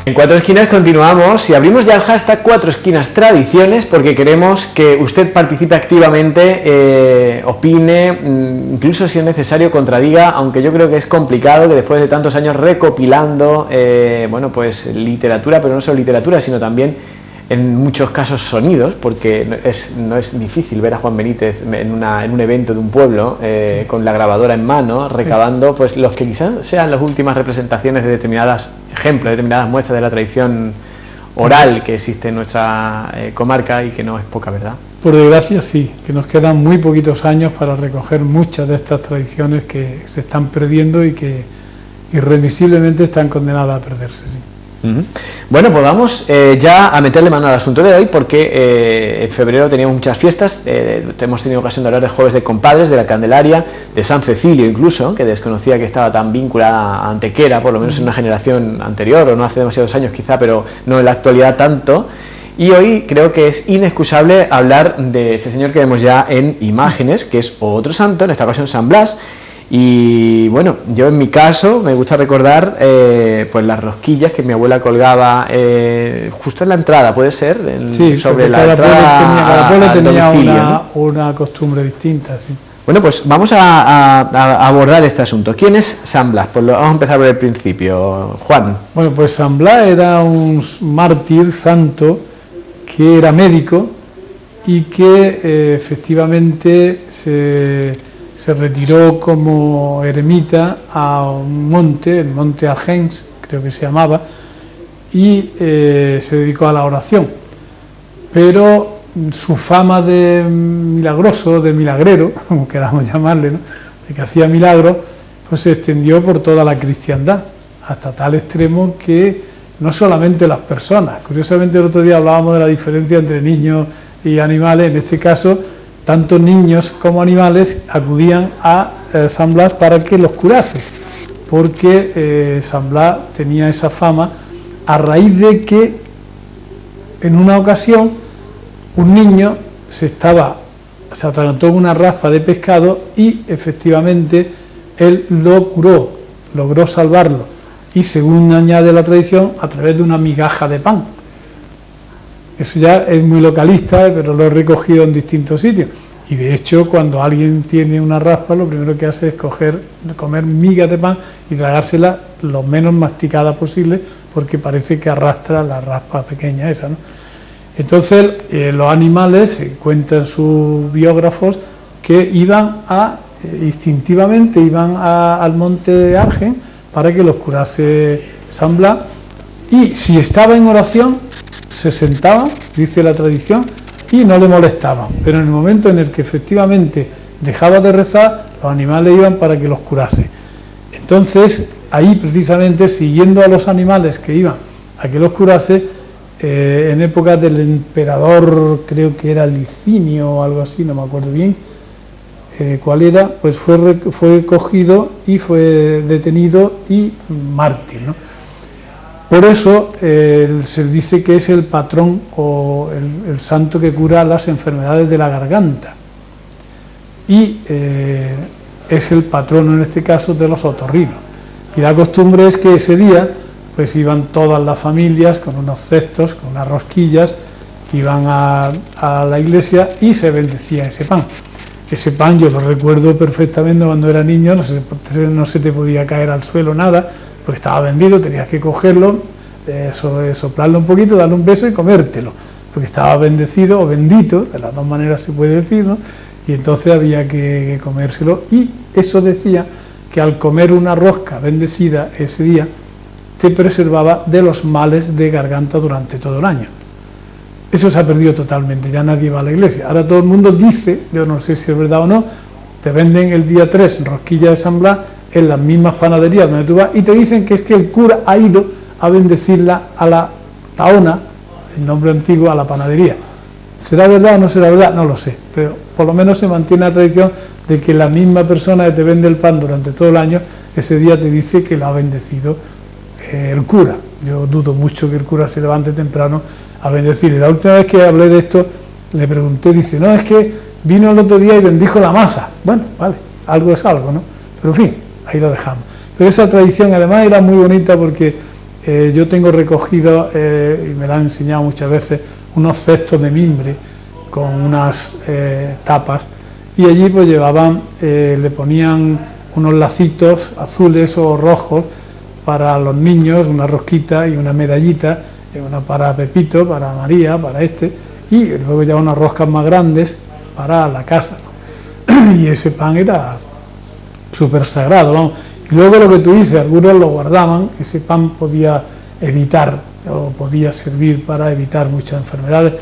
En Cuatro Esquinas continuamos y abrimos ya el hashtag Cuatro Esquinas Tradiciones porque queremos que usted participe activamente, opine, incluso si es necesario contradiga, aunque yo creo que es complicado que después de tantos años recopilando, bueno, pues literatura, pero no solo literatura, sino también en muchos casos sonidos, porque no es difícil ver a Juan Benítez en un evento de un pueblo con la grabadora en mano, recabando pues los que quizás sean las últimas representaciones de determinadas ejemplos, de determinadas muestras de la tradición oral que existe en nuestra comarca y que no es poca, ¿verdad? Por desgracia sí, que nos quedan muy poquitos años para recoger muchas de estas tradiciones que se están perdiendo y que irremisiblemente están condenadas a perderse, sí. Bueno, pues vamos ya a meterle mano al asunto de hoy porque en febrero teníamos muchas fiestas, hemos tenido ocasión de hablar del Jueves de Compadres, de la Candelaria, de San Cecilio incluso, que desconocía que estaba tan vinculada a Antequera, por lo menos en una generación anterior o no hace demasiados años quizá, pero no en la actualidad tanto. Y hoy creo que es inexcusable hablar de este señor que vemos ya en imágenes, que es otro santo, en esta ocasión San Blas. Y bueno, yo en mi caso me gusta recordar pues las rosquillas que mi abuela colgaba justo en la entrada, ¿puede ser? Sí, sobre la cada pueblo tenía domicilio, una costumbre distinta, sí. Bueno, pues vamos a abordar este asunto. ¿Quién es San Blas? Pues vamos a empezar por el principio. Juan. Bueno, pues San Blas era un mártir santo que era médico y que efectivamente se retiró como eremita a un monte, el monte Argens, creo que se llamaba, y se dedicó a la oración. Pero su fama de milagroso, de milagrero, como queramos llamarle, ¿no?, de que hacía milagros, pues se extendió por toda la cristiandad, hasta tal extremo que no solamente las personas, curiosamente el otro día hablábamos de la diferencia entre niños y animales, en este caso tanto niños como animales acudían a San Blas para que los curase, porque San Blas tenía esa fama a raíz de que en una ocasión un niño se atragantó con una raspa de pescado y efectivamente él lo curó, logró salvarlo, y según añade la tradición, a través de una migaja de pan. Eso ya es muy localista, pero lo he recogido en distintos sitios. Y de hecho, cuando alguien tiene una raspa, lo primero que hace es comer migas de pan y tragársela lo menos masticada posible, porque parece que arrastra la raspa pequeña esa, ¿no? Entonces, los animales, cuentan sus biógrafos, que instintivamente iban al monte de Argen para que los curase San Blas, y si estaba en oración, se sentaban, dice la tradición, y no le molestaban, pero en el momento en el que efectivamente dejaba de rezar, los animales iban para que los curase. Entonces, ahí precisamente, siguiendo a los animales que iban a que los curase, en época del emperador, creo que era Licinio o algo así, no me acuerdo bien cuál era, pues fue cogido y fue detenido y mártir, ¿no? Por eso se dice que es el patrón o el santo que cura las enfermedades de la garganta, y es el patrono en este caso de los otorrinos. Y la costumbre es que ese día pues iban todas las familias con unos cestos, con unas rosquillas, iban a la iglesia y se bendecía ese pan. Ese pan yo lo recuerdo perfectamente cuando era niño, no se te podía caer al suelo nada, porque estaba vendido, tenías que cogerlo, soplarlo un poquito, darle un beso y comértelo, porque estaba bendecido o bendito, de las dos maneras se puede decir, ¿no? Y entonces había que comérselo, y eso decía que al comer una rosca bendecida ese día te preservaba de los males de garganta durante todo el año. Eso se ha perdido totalmente, ya nadie va a la iglesia. Ahora todo el mundo dice, yo no sé si es verdad o no, te venden el día 3 rosquillas de San Blas en las mismas panaderías donde tú vas y te dicen que es que el cura ha ido a bendecirla a la taona, el nombre antiguo, a la panadería. ¿Será verdad o no será verdad? No lo sé, pero por lo menos se mantiene la tradición de que la misma persona que te vende el pan durante todo el año, ese día te dice que lo ha bendecido el cura. Yo dudo mucho que el cura se levante temprano a bendecir. Y la última vez que hablé de esto, le pregunté, dice, no, es que vino el otro día y bendijo la masa. Bueno, vale, algo es algo, ¿no? Pero en fin, ahí lo dejamos. Pero esa tradición además era muy bonita porque yo tengo recogido, y me lo han enseñado muchas veces, unos cestos de mimbre con unas tapas, y allí pues llevaban, le ponían unos lacitos azules o rojos para los niños, una rosquita y una medallita, una para Pepito, para María, para y luego ya unas roscas más grandes para la casa, ¿no? Y ese pan era súper sagrado, vamos. Y luego lo que tú dices, algunos lo guardaban, ese pan podía evitar o podía servir para evitar muchas enfermedades.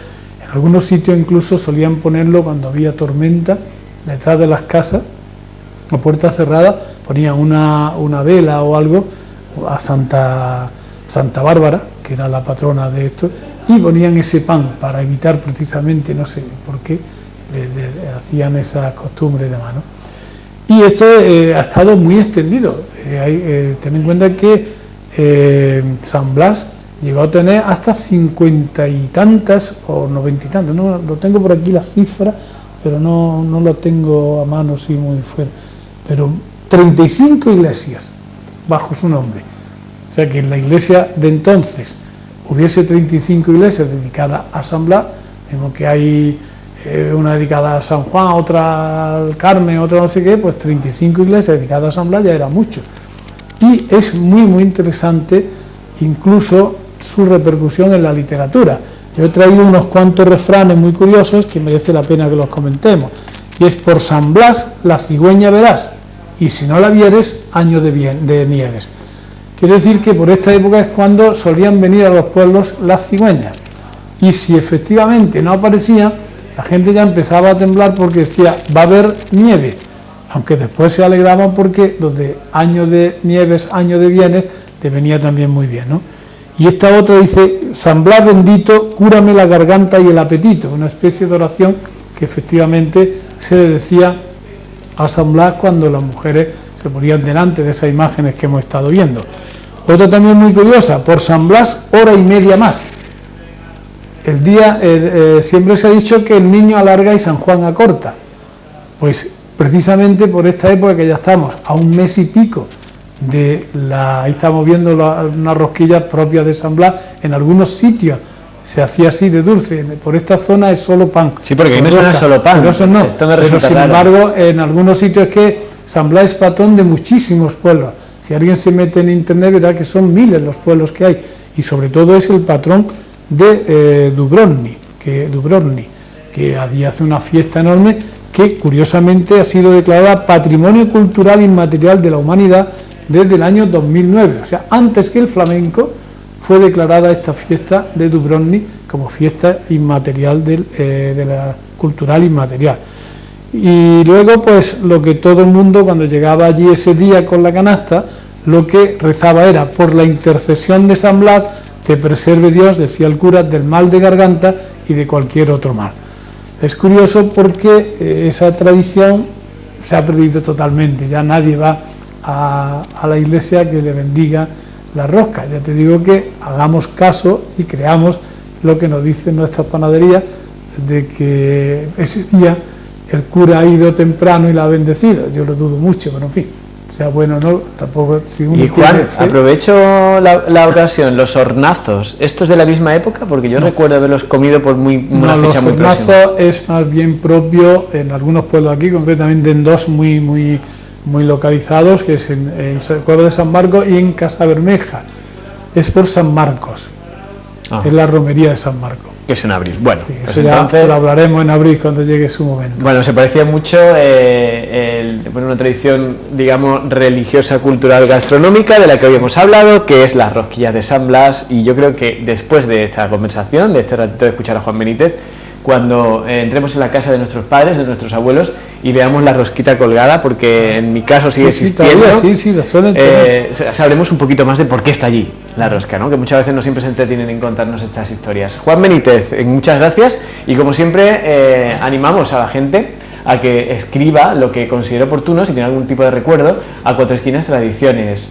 En algunos sitios incluso solían ponerlo cuando había tormenta, detrás de las casas, a puerta cerrada, ponían una vela o algo a Santa Bárbara, que era la patrona de esto, y ponían ese pan para evitar precisamente, no sé por qué, hacían esa costumbre de mano. Y esto ha estado muy extendido. Ten en cuenta que San Blas llegó a tener hasta 50 y tantas o 90 y tantas, no lo tengo por aquí la cifra, pero no lo tengo a mano, sí, muy fuera, pero 35 iglesias bajo su nombre. O sea que en la iglesia de entonces hubiese 35 iglesias dedicadas a San Blas, mismo que hay una dedicada a San Juan, otra al Carmen, otra no sé qué, pues 35 iglesias dedicadas a San Blas ya era mucho. Y es muy interesante incluso su repercusión en la literatura. Yo he traído unos cuantos refranes muy curiosos que merece la pena que los comentemos. Y es: por San Blas la cigüeña verás, y si no la vieres, año de nieves. Quiere decir que por esta época es cuando solían venir a los pueblos las cigüeñas. Y si efectivamente no aparecía, la gente ya empezaba a temblar porque decía, va a haber nieve. Aunque después se alegraban porque los de año de nieves, año de bienes, le venía también muy bien, ¿no? Y esta otra dice: San Blas bendito, cúrame la garganta y el apetito. Una especie de oración que efectivamente se le decía a San Blas cuando las mujeres se ponían delante de esas imágenes que hemos estado viendo. Otra también muy curiosa: por San Blas, hora y media más. El día, siempre se ha dicho que el niño alarga y San Juan acorta. Pues precisamente por esta época, que ya estamos a un mes y pico ahí estamos viendo unas rosquillas propias de San Blas. En algunos sitios se hacía así de dulce, por esta zona es solo pan. Sí, porque ahí no suena solo pan, pero eso no. Esto me pero sin raro. embargo, en algunos sitios es que San Blas es patrón de muchísimos pueblos. Si alguien se mete en internet verá que son miles los pueblos que hay, y sobre todo es el patrón de Dubrovnik, que allí hace una fiesta enorme que curiosamente ha sido declarada Patrimonio Cultural Inmaterial de la Humanidad desde el año 2009, o sea, antes que el flamenco fue declarada esta fiesta de Dubrovnik como fiesta inmaterial de la cultural inmaterial. Y luego, pues, lo que todo el mundo, cuando llegaba allí ese día con la canasta, lo que rezaba era: por la intercesión de San Blas, te preserve Dios, decía el cura, del mal de garganta y de cualquier otro mal. Es curioso porque esa tradición se ha perdido totalmente, ya nadie va a la iglesia que le bendiga la rosca. Ya te digo que hagamos caso y creamos lo que nos dice nuestra panadería, de que ese día el cura ha ido temprano y la ha bendecido. Yo lo dudo mucho, pero en fin, sea bueno o no, tampoco. Si uno y Juan, tiene fe, aprovecho la ocasión, los hornazos, ¿estos de la misma época? Porque yo recuerdo haberlos comido por una fecha muy próxima. Los hornazos es más bien propio en algunos pueblos aquí, concretamente en dos muy localizados, que es en el pueblo de San Marcos y en Casabermeja. Es por San Marcos, es la romería de San Marcos. Que es en abril. Bueno, sí, pues eso ya entonces lo hablaremos en abril cuando llegue su momento. Bueno, se parecía mucho una tradición, digamos, religiosa, cultural, gastronómica, de la que hoy hemos hablado, que es la rosquilla de San Blas. Y yo creo que después de esta conversación, de este ratito de escuchar a Juan Benítez, cuando entremos en la casa de nuestros padres, de nuestros abuelos, y veamos la rosquita colgada, porque en mi caso sigue existiendo, la suelen tener. Sabremos un poquito más de por qué está allí la rosca, ¿no? Que muchas veces no siempre se entretienen en contarnos estas historias. Juan Benítez, muchas gracias, y como siempre animamos a la gente a que escriba lo que considere oportuno, si tiene algún tipo de recuerdo, a Cuatro Esquinas Tradiciones.